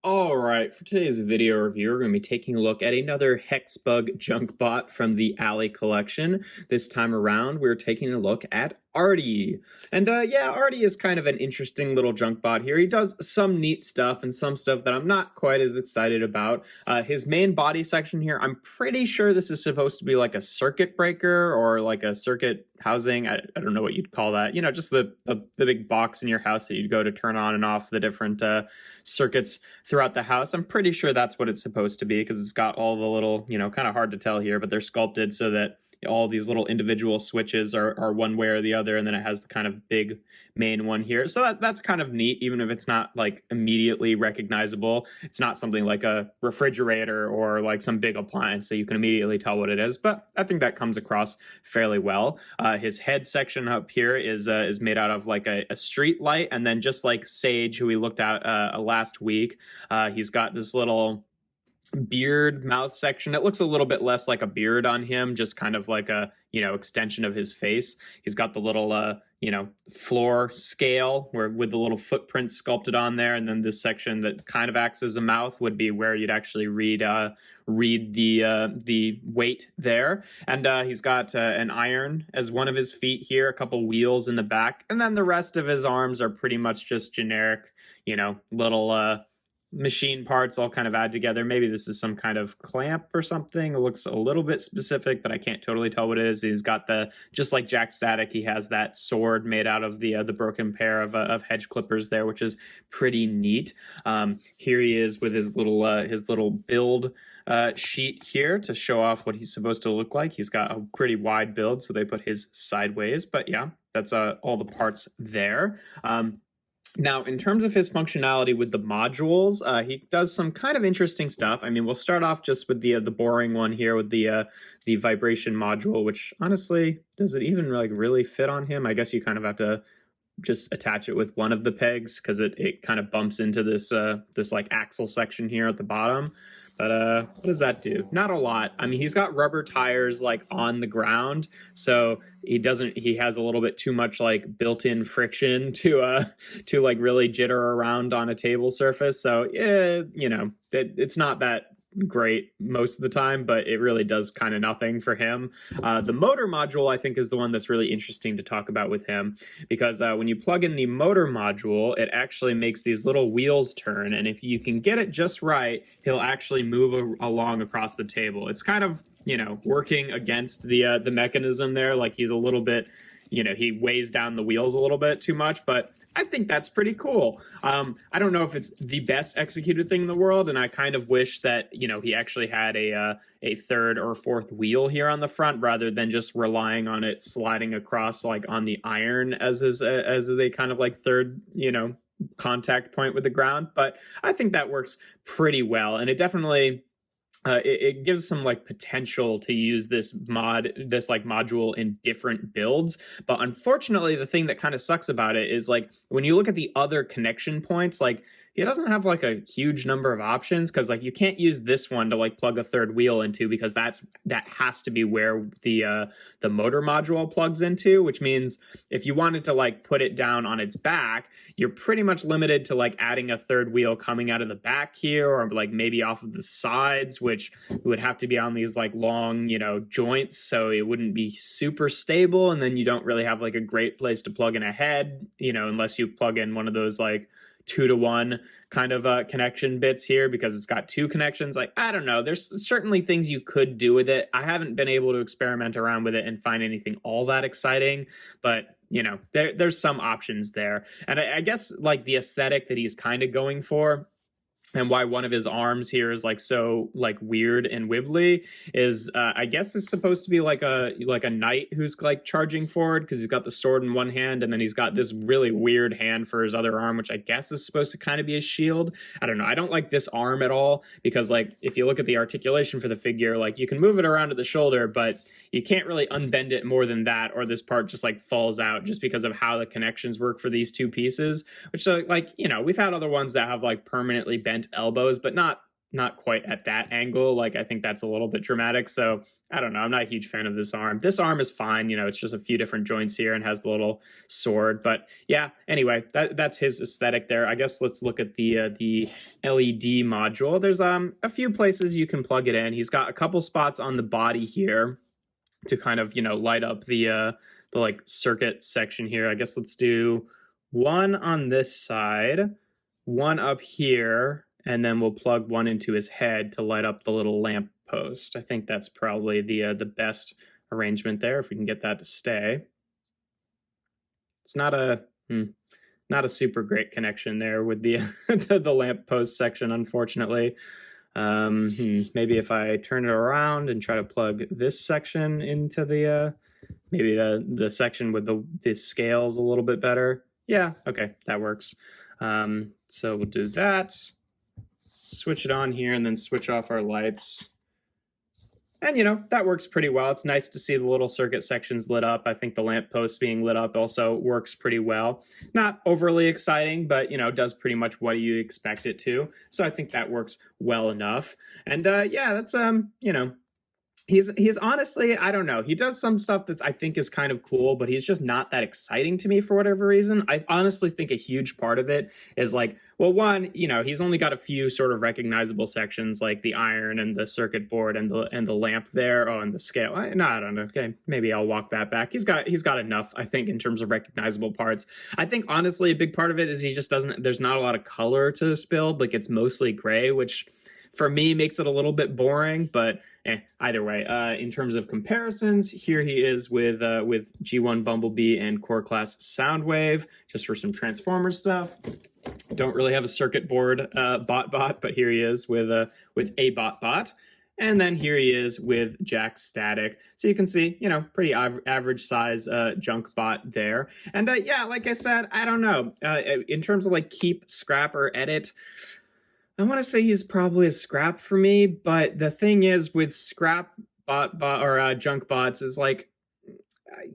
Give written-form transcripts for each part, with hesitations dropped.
All right, for today's video review, we're going to be taking a look at another Hexbug JunkBot from the Alley collection. This time around, we're taking a look at Artie. And yeah, Artie is kind of an interesting little JunkBot here. He does some neat stuff and some stuff that I'm not quite as excited about. His main body section here, I'm pretty sure this is supposed to be like a circuit breaker or like a circuit housing. I don't know what you'd call that. You know, just the big box in your house that you'd go to turn on and off the different circuits throughout the house. I'm pretty sure that's what it's supposed to be because it's got all the little, you know, kind of hard to tell here, but they're sculpted so that all these little individual switches are one way or the other, and then it has the kind of big main one here. So that's kind of neat, even if it's not like immediately recognizable. It's not something like a refrigerator or like some big appliance that you can immediately tell what it is, but I think that comes across fairly well. His head section up here is made out of like a street light, and then just like Sage, who we looked at last week, he's got this little beard mouth section. It looks a little bit less like a beard on him, just kind of like a, you know, extension of his face. He's got the little you know, floor scale where with the little footprint sculpted on there, and then this section that kind of acts as a mouth would be where you'd actually read the weight there. And he's got an iron as one of his feet here, a couple wheels in the back, and then the rest of his arms are pretty much just generic, you know, little machine parts all kind of add together. Maybe this is some kind of clamp or something. It looks a little bit specific, but I can't totally tell what it is. He's got the, just like Jack Static, he has that sword made out of the broken pair of hedge clippers there, which is pretty neat. Here he is with his little build sheet here to show off what he's supposed to look like. He's got a pretty wide build, so they put his sideways, but yeah, that's all the parts there. Now, in terms of his functionality with the modules, he does some kind of interesting stuff. I mean, we'll start off just with the boring one here with the vibration module, which honestly, does it even like really fit on him? I guess you kind of have to just attach it with one of the pegs because it kind of bumps into this this like axle section here at the bottom. But what does that do? Not a lot. I mean, he's got rubber tires like on the ground, so he has a little bit too much like built-in friction to like really jitter around on a table surface. So yeah, you know, it's not that great most of the time, but it really does kind of nothing for him. The motor module, I think, is the one that's really interesting to talk about with him, because when you plug in the motor module, it actually makes these little wheels turn, and if you can get it just right, he'll actually move along across the table. It's kind of, you know, working against the mechanism there, like he's a little bit, you know, he weighs down the wheels a little bit too much, but I think that's pretty cool. I don't know if it's the best executed thing in the world, and I kind of wish that, you know, he actually had a third or fourth wheel here on the front rather than just relying on it sliding across like on the iron as a kind of like third, you know, contact point with the ground. But I think that works pretty well, and it definitely it gives some like potential to use this like module in different builds. But unfortunately, the thing that kind of sucks about it is like when you look at the other connection points, like it doesn't have like a huge number of options, because like you can't use this one to like plug a third wheel into, because that has to be where the motor module plugs into, which means if you wanted to like put it down on its back, you're pretty much limited to like adding a third wheel coming out of the back here, or like maybe off of the sides, which would have to be on these like long, you know, joints, so it wouldn't be super stable, and then you don't really have like a great place to plug in a head, you know, unless you plug in one of those like 2-to-1 kind of connection bits here, because it's got two connections. Like, I don't know, there's certainly things you could do with it. I haven't been able to experiment around with it and find anything all that exciting, but you know, there's some options there. And I guess like the aesthetic that he's kind of going for, and why one of his arms here is like so like weird and wibbly, is I guess it's supposed to be like a knight who's like charging forward, because he's got the sword in one hand, and then he's got this really weird hand for his other arm, which I guess is supposed to kind of be a shield. I don't know. I don't like this arm at all, because like if you look at the articulation for the figure, like you can move it around at the shoulder, but you can't really unbend it more than that, or this part just like falls out just because of how the connections work for these two pieces, which like, you know, we've had other ones that have like permanently bent elbows, but not not quite at that angle. Like, I think that's a little bit dramatic. So I don't know. I'm not a huge fan of this arm. This arm is fine. You know, it's just a few different joints here and has the little sword. But yeah, anyway, that's his aesthetic there. I guess let's look at the LED module. There's a few places you can plug it in. He's got a couple spots on the body here to kind of, you know, light up the like circuit section here. I guess let's do one on this side, one up here, and then we'll plug one into his head to light up the little lamp post. I think that's probably the best arrangement there, if we can get that to stay. It's not a super great connection there with the the lamp post section, unfortunately. Maybe if I turn it around and try to plug this section into the maybe the section with the scales a little bit better. Yeah, okay, that works. So we'll do that. Switch it on here and then switch off our lights. And, you know, that works pretty well. It's nice to see the little circuit sections lit up. I think the lamp post being lit up also works pretty well. Not overly exciting, but, you know, does pretty much what you expect it to. So I think that works well enough. And, yeah, that's, you know, he's honestly, I don't know. He does some stuff that's I think is kind of cool, but he's just not that exciting to me for whatever reason. I honestly think a huge part of it is like, well, one, you know, he's only got a few sort of recognizable sections like the iron and the circuit board and the lamp there. Oh, and the scale. I don't know. Okay, maybe I'll walk that back. He's got enough, I think, in terms of recognizable parts. I think honestly a big part of it is he just doesn't. There's not a lot of color to this build. Like it's mostly gray, which for me makes it a little bit boring, but either way, in terms of comparisons, here he is with G1 Bumblebee and Core Class Soundwave, just for some Transformer stuff. Don't really have a circuit board bot, but here he is with a bot. And then here he is with Jack Static. So you can see, you know, pretty average size JunkBot there. And yeah, like I said, I don't know. In terms of like keep, scrap, or edit, I want to say he's probably a scrap for me, but the thing is with scrap bot or JunkBots is like,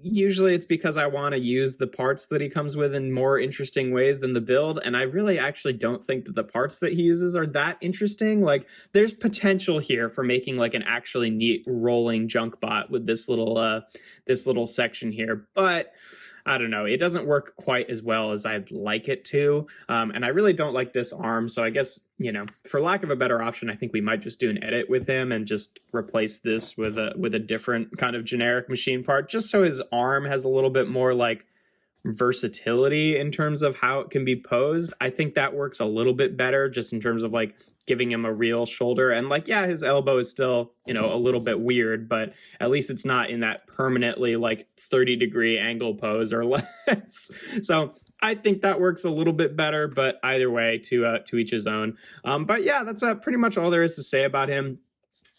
usually it's because I want to use the parts that he comes with in more interesting ways than the build, and I really actually don't think that the parts that he uses are that interesting. Like, there's potential here for making like an actually neat rolling JunkBot with this little section here, but I don't know. It doesn't work quite as well as I'd like it to. And I really don't like this arm. So I guess, you know, for lack of a better option, I think we might just do an edit with him and just replace this with a different kind of generic machine part, just so his arm has a little bit more like versatility in terms of how it can be posed. I think that works a little bit better just in terms of like giving him a real shoulder. And like, yeah, his elbow is still, you know, a little bit weird, but at least it's not in that permanently like 30-degree angle pose or less. So I think that works a little bit better, but either way, to each his own. But yeah, that's pretty much all there is to say about him.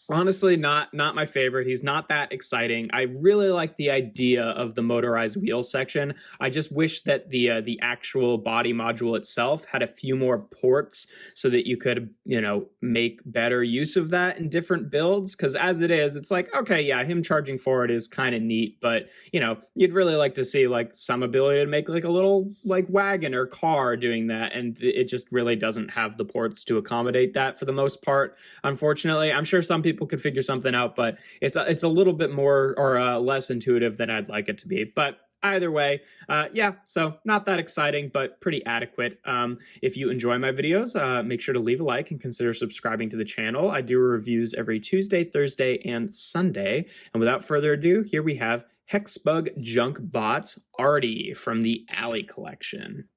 Honestly, not my favorite. He's not that exciting. I really like the idea of the motorized wheel section. I just wish that the actual body module itself had a few more ports so that you could, you know, make better use of that in different builds. Because as it is, it's like, okay, yeah, him charging forward is kind of neat, but you know, you'd really like to see like some ability to make like a little like wagon or car doing that, and it just really doesn't have the ports to accommodate that for the most part. Unfortunately, I'm sure some people could figure something out, but it's a little bit more or less intuitive than I'd like it to be. But either way, yeah, so not that exciting, but pretty adequate. If you enjoy my videos, make sure to leave a like and consider subscribing to the channel. I do reviews every Tuesday, Thursday, and Sunday. And without further ado, here we have Hexbug JunkBots Artie from the Alley collection.